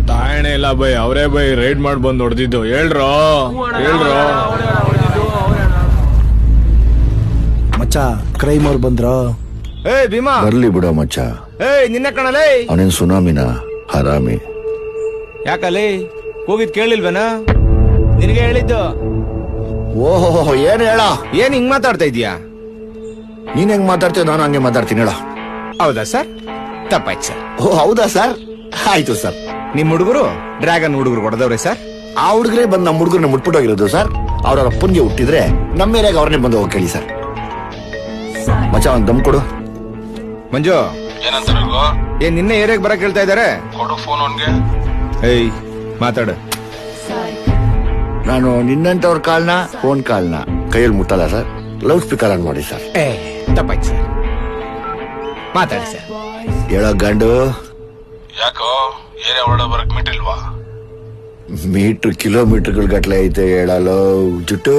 ತಾಯಣೆ ಇಲ್ಲ ಬೈ, ಅವರೇ by ride ಮಾಡಿ ಬಂದು ಹೊಡೆದಿದ್ದು. ಹೇಳ್ರೋ ಮಚ್ಚ ಕ್ರೈಮ್ ಅವ್ರು ಬಂದ್ರ? ಏಯ್ ಭೀಮಾ ಬರ್ಲಿ ಬಿಡೋ ಮಚ್ಚ. ನಿನ್ನ ಕಣಲೇ ಅವನೇನ್ ಸುನಾಮಿನ ಹರಾಮಿ. ಯಾಕಲ್ಲಿ ಹೋಗಿದ್ ಕೇಳಿಲ್ವೇನ? ನಿನಗೆ ಹೇಳಿದ್ದು. ಓಹೋ ಏನ್ ಹೇಳ, ಏನ್ ಹಿಂಗ್ ಮಾತಾಡ್ತಾ ಇದೀಯಾ? ನೀನ್ ಹೆಂಗ್ ಮಾತಾಡ್ತೀಯ ನಾನು ಹಂಗೆ ಮಾತಾಡ್ತೀನಿ ಹೇಳ. ಹೌದಾ ಸರ್? ತಪ್ಪಾಯ್ತು ಸರ್. ಓ ಹೌದಾ ಸರ್, ಆಯ್ತು ಸರ್. ನಿಮ್ ಹುಡುಗರು ಡ್ರ್ಯಾಗನ್ ಹುಡುಗರು ಹೊಡೆದವ್ರೆ ಸರ್. ಆ ಹುಡುಗರೇ ಬಂದ್ ನಮ್ಮ ಹುಡುಗರನ್ನ ಮುಟ್ಬಿಟ್ಟೋಗಿರೋದು ಸರ್. ಅವ್ರ ಅಪ್ಪನ್ಗೆ ಹುಟ್ಟಿದ್ರೆ ನಮ್ಮ ಏರಿಯಾಗ ಅವ್ರನ್ನೇ ಬಂದು ಹೋಗಿ ಕೇಳಿ ಸರ್. ಮಚ್ಚ ಒಂದ್ ದಮ್ ಕೊಡು. ಮಂಜು ಏನ್ ನಿನ್ನೆ ಏರಿಯಾಗ ಬರಕ್ ಹೇಳ್ತಾ ಇದಾರೆ? ಕೊಡು ಫೋನ್ ಅವನ್ಗೆ. ಏಯ್ ಮಾತಾಡು. ನಾನು ನಿನ್ನಂತವ್ರ ಕಾಲ್ನ ಫೋನ್ ಕಾಲ್ನ ಕೈಯಲ್ಲಿ ಮುಟ್ಟಲ್ಲ ಸರ್. ಲೌಡ್ ಸ್ಪೀಕರ್ ಆನ್ ಮಾಡಿ ಸರ್. ತಪ್ಪಾಯ್ತು ಸರ್, ಮಾತಾಡಿ ಸರ್. ಹೇಳೋ ಗಂಡು. ಯಾಕೋ ಏರಿಯಾ ಹೊರಡ ಬರಕ್ ಮೀಟಿಲ್ವಾ? ಮೀಟರ್ ಕಿಲೋಮೀಟರ್ಗಳ ಗಟ್ಲೆ ಐತೆ ಹೇಳಲ್ಲ ಜುಟ್ಟು.